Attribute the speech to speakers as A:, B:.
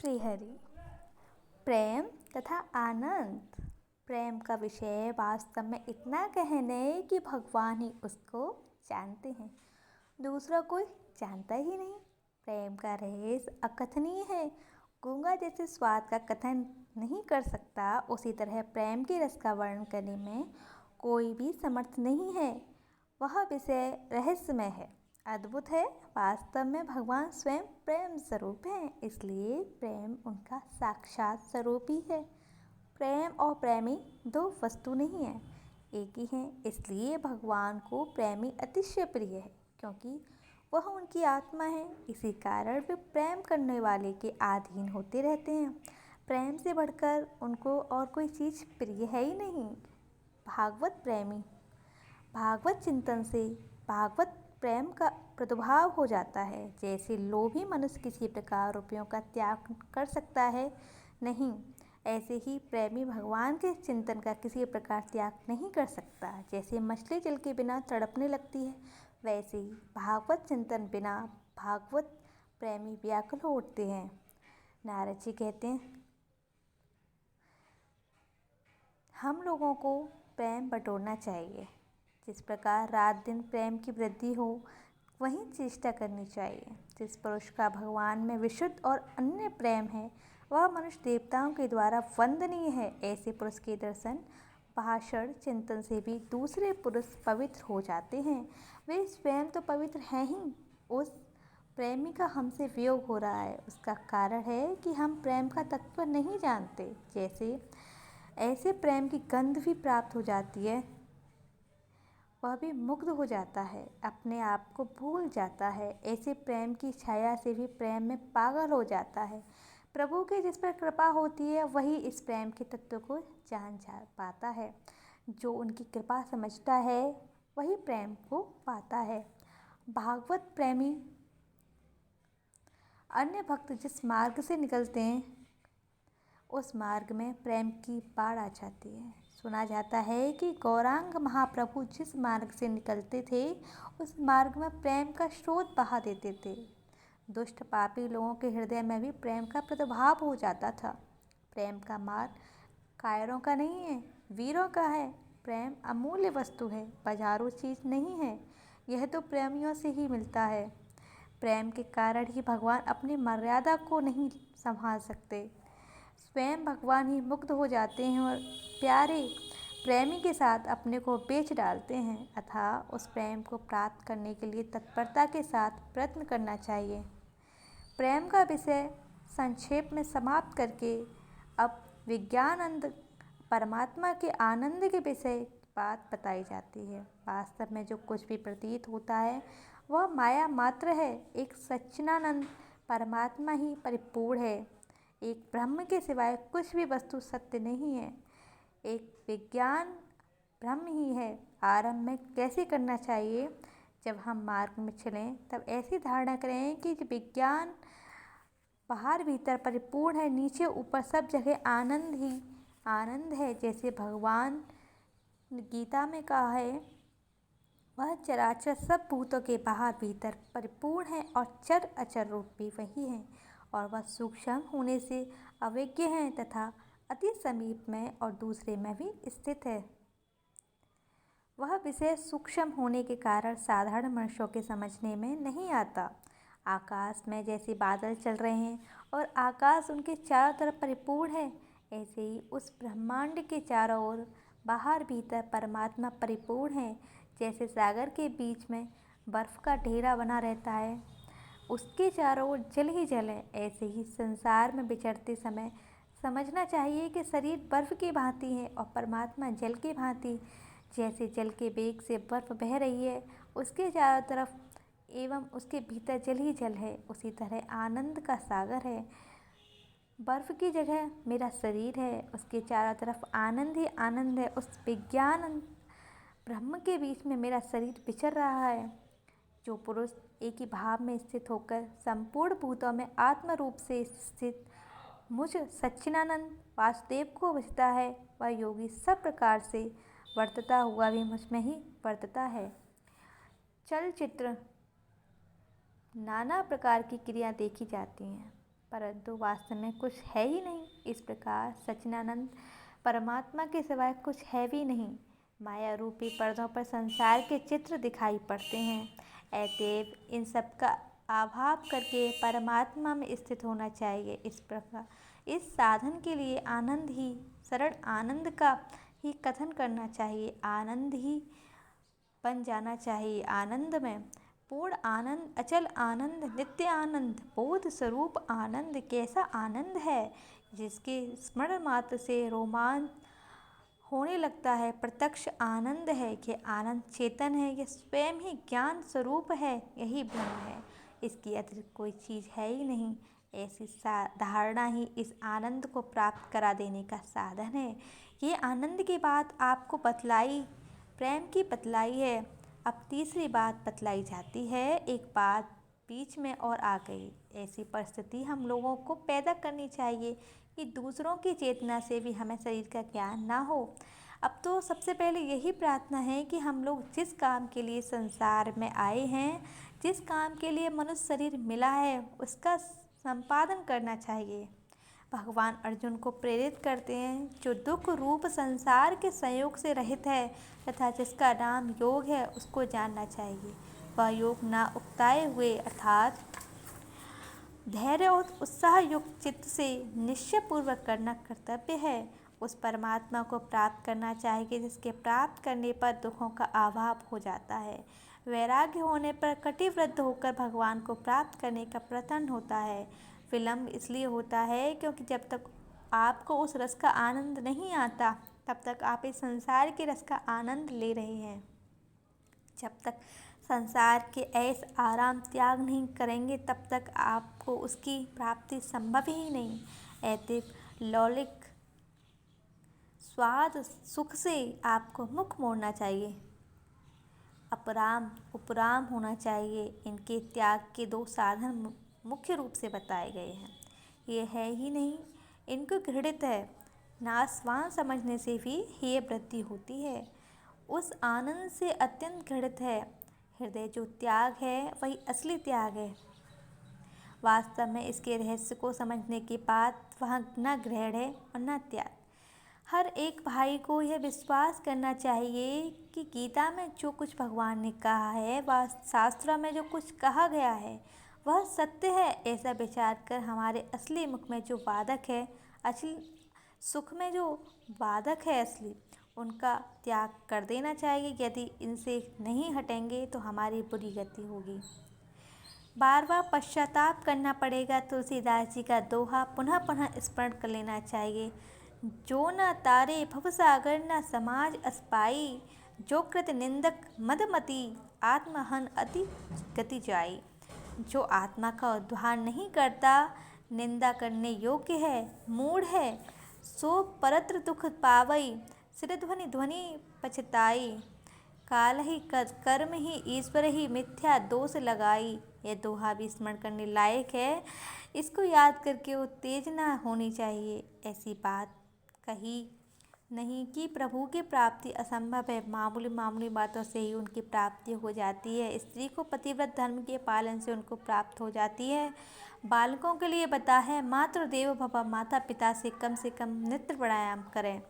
A: श्रीहरि। प्रेम तथा आनंद। प्रेम का विषय वास्तव में इतना गहन है कि भगवान ही उसको जानते हैं, दूसरा कोई जानता ही नहीं। प्रेम का रहस्य अकथनीय है। गूंगा जैसे स्वाद का कथन नहीं कर सकता, उसी तरह प्रेम के रस का वर्णन करने में कोई भी समर्थ नहीं है। वह विषय रहस्यमय है, अद्भुत है। वास्तव में भगवान स्वयं प्रेम स्वरूप हैं, इसलिए प्रेम उनका साक्षात स्वरूप ही है। प्रेम और प्रेमी दो वस्तु नहीं है, एक ही है। इसलिए भगवान को प्रेमी अतिशय प्रिय है, क्योंकि वह उनकी आत्मा है। इसी कारण वे प्रेम करने वाले के अधीन होते रहते हैं। प्रेम से बढ़कर उनको और कोई चीज़ प्रिय है ही नहीं। भागवत प्रेमी। भागवत चिंतन से भागवत प्रेम का प्रादुर्भाव हो जाता है। जैसे लोभी मनुष्य किसी प्रकार रुपयों का त्याग कर सकता है नहीं, ऐसे ही प्रेमी भगवान के चिंतन का किसी प्रकार त्याग नहीं कर सकता। जैसे मछली जल के बिना तड़पने लगती है, वैसे ही भागवत चिंतन बिना भागवत प्रेमी व्याकुल हो उठते हैं। नारद जी कहते हैं, हम लोगों को प्रेम बटोरना चाहिए। जिस प्रकार रात दिन प्रेम की वृद्धि हो, वहीं चेष्टा करनी चाहिए। जिस पुरुष का भगवान में विशुद्ध और अन्य प्रेम है, वह मनुष्य देवताओं के द्वारा वंदनीय है। ऐसे पुरुष के दर्शन भाषण चिंतन से भी दूसरे पुरुष पवित्र हो जाते हैं। वे स्वयं तो पवित्र हैं ही, उस प्रेमी का हमसे वियोग हो रहा है, उसका कारण है कि हम प्रेम का तत्व नहीं जानते। जैसे ऐसे प्रेम की गंध भी प्राप्त हो जाती है, वह भी मुग्ध हो जाता है, अपने आप को भूल जाता है। ऐसे प्रेम की छाया से भी प्रेम में पागल हो जाता है। प्रभु की जिस पर कृपा होती है, वही इस प्रेम के तत्व को जान पाता है। जो उनकी कृपा समझता है, वही प्रेम को पाता है। भागवत प्रेमी अन्य भक्त जिस मार्ग से निकलते हैं, उस मार्ग में प्रेम की बाढ़ आ जाती है। सुना जाता है कि गौरांग महाप्रभु जिस मार्ग से निकलते थे, उस मार्ग में प्रेम का स्रोत बहा देते थे। दुष्ट पापी लोगों के हृदय में भी प्रेम का प्रादुर्भाव हो जाता था। प्रेम का मार्ग कायरों का नहीं है, वीरों का है। प्रेम अमूल्य वस्तु है, बाजारू चीज़ नहीं है। यह तो प्रेमियों से ही मिलता है। प्रेम के कारण ही भगवान अपनी मर्यादा को नहीं संभाल सकते। स्वयं भगवान ही मुग्ध हो जाते हैं और प्यारे प्रेमी के साथ अपने को बेच डालते हैं। अतः उस प्रेम को प्राप्त करने के लिए तत्परता के साथ प्रयत्न करना चाहिए। प्रेम का विषय संक्षेप में समाप्त करके अब विज्ञानंद परमात्मा के आनंद के विषय बात बताई जाती है। वास्तव में जो कुछ भी प्रतीत होता है, वह माया मात्र है। एक सच्चिदानंद परमात्मा ही परिपूर्ण है। एक ब्रह्म के सिवाय कुछ भी वस्तु सत्य नहीं है। एक विज्ञान ब्रह्म ही है। आरंभ में कैसे करना चाहिए? जब हम मार्ग में चलें, तब ऐसी धारणा करें कि विज्ञान बाहर भीतर परिपूर्ण है, नीचे ऊपर सब जगह आनंद ही आनंद है। जैसे भगवान गीता में कहा है, वह चराचर सब भूतों के बाहर भीतर परिपूर्ण है और चर अचर रूप भी वही है, और वह सूक्ष्म होने से अवेज्ञ है तथा अति समीप में और दूसरे में भी स्थित है। वह विषय सूक्ष्म होने के कारण साधारण मनुष्यों के समझने में नहीं आता। आकाश में जैसे बादल चल रहे हैं और आकाश उनके चारों तरफ परिपूर्ण है, ऐसे ही उस ब्रह्मांड के चारों ओर बाहर भीतर परमात्मा परिपूर्ण है। जैसे सागर के बीच में बर्फ़ का ढेरा बना रहता है, उसके चारों ओर जल ही जल है, ऐसे ही संसार में विचरते समय समझना चाहिए कि शरीर बर्फ़ की भांति है और परमात्मा जल की भांति। जैसे जल के वेग से बर्फ़ बह रही है, उसके चारों तरफ एवं उसके भीतर जल ही जल है, उसी तरह आनंद का सागर है। बर्फ़ की जगह मेरा शरीर है, उसके चारों तरफ आनंद ही आनंद है। उस विज्ञान ब्रह्म के बीच में मेरा शरीर विचर रहा है। जो पुरुष एक ही भाव में स्थित होकर संपूर्ण भूतों में आत्म रूप से स्थित मुझ सच्चिदानंद वासुदेव को भजता है, वह योगी सब प्रकार से वर्तता हुआ भी मुझ में ही वर्तता है। चलचित्र नाना प्रकार की क्रिया देखी जाती हैं। परंतु वास्तव में कुछ है ही नहीं। इस प्रकार सच्चिदानंद परमात्मा के सिवाय कुछ है भी नहीं। माया रूपी पर्दों पर संसार के चित्र दिखाई पड़ते हैं। अतएव इन सब का अभाव करके परमात्मा में स्थित होना चाहिए। इस प्रकार इस साधन के लिए आनंद ही, सरल आनंद का ही कथन करना चाहिए। आनंद ही बन जाना चाहिए। आनंद में पूर्ण आनंद, अचल आनंद, नित्य आनंद, बोध स्वरूप आनंद कैसा आनंद है जिसके स्मरण मात्र से रोमांच होने लगता है। प्रत्यक्ष आनंद है। यह आनंद चेतन है। यह स्वयं ही ज्ञान स्वरूप है। यही ब्रह्म है। इसकी अतिरिक्त कोई चीज़ है ही नहीं। ऐसी धारणा ही इस आनंद को प्राप्त करा देने का साधन है। ये आनंद की बात आपको बतलाई, प्रेम की बतलाई है। अब तीसरी बात बतलाई जाती है। एक बात बीच में और आ गई। ऐसी परिस्थिति हम लोगों को पैदा करनी चाहिए कि दूसरों की चेतना से भी हमें शरीर का ज्ञान ना हो। अब तो सबसे पहले यही प्रार्थना है कि हम लोग जिस काम के लिए संसार में आए हैं, जिस काम के लिए मनुष्य शरीर मिला है, उसका संपादन करना चाहिए। भगवान अर्जुन को प्रेरित करते हैं, जो दुख रूप संसार के संयोग से रहित है तथा जिसका नाम योग है, उसको जानना चाहिए। वह योग ना उकताए हुए अर्थात धैर्य और उत्साह युक्त चित्त से निश्चयपूर्वक करना कर्तव्य है। उस परमात्मा को प्राप्त करना चाहिए जिसके प्राप्त करने पर दुखों का अभाव हो जाता है। वैराग्य होने पर कटिबद्ध होकर भगवान को प्राप्त करने का प्रयत्न होता है। विलंब इसलिए होता है क्योंकि जब तक आपको उस रस का आनंद नहीं आता तब तक आप इस संसार के रस का आनंद ले रहे हैं। जब तक संसार के ऐश आराम त्याग नहीं करेंगे तब तक आपको उसकी प्राप्ति संभव ही नहीं। अतएव लौकिक स्वाद सुख से आपको मुख मोड़ना चाहिए। अपराम उपराम होना चाहिए। इनके त्याग के दो साधन मुख्य रूप से बताए गए हैं। ये है ही नहीं, इनको घृणित है। नाशवान समझने से भी हेय वृद्धि होती है। उस आनंद से अत्यंत घृणित है। हृदय जो त्याग है वही असली त्याग है। वास्तव में इसके रहस्य को समझने के बाद वहाँ न ग्रहण है और न त्याग। हर एक भाई को यह विश्वास करना चाहिए कि गीता में जो कुछ भगवान ने कहा है, वह शास्त्रों में जो कुछ कहा गया है, वह सत्य है। ऐसा विचार कर हमारे असली मुख में जो बाधक है, असली सुख में जो बाधक है असली, उनका त्याग कर देना चाहिए। यदि इनसे नहीं हटेंगे तो हमारी बुरी गति होगी। बार बार पश्चाताप करना पड़ेगा। तुलसीदास जी का दोहा पुनः पुनः स्मरण कर लेना चाहिए। जो न तारे भवसागर न समाज अस्पाई, जो कृत निंदक मदमती आत्महन अति गति जाई। जो आत्मा का उद्धार नहीं करता, निंदा करने योग्य है, मूढ़ है, सो परत्र दुख पावई, सिर ध्वनि ध्वनि पछताई। काल ही कर्म ही ईश्वर ही मिथ्या दोष लगाई। यह दोहा भी स्मरण करने लायक है। इसको याद करके उत्तेजना होनी चाहिए। ऐसी बात कही नहीं कि प्रभु की प्राप्ति असंभव है। मामूली मामूली बातों से ही उनकी प्राप्ति हो जाती है। स्त्री को पतिव्रत धर्म के पालन से उनको प्राप्त हो जाती है। बालकों के लिए बता है, मातृदेवो भव, माता पिता से कम नित्य प्राणायाम करें।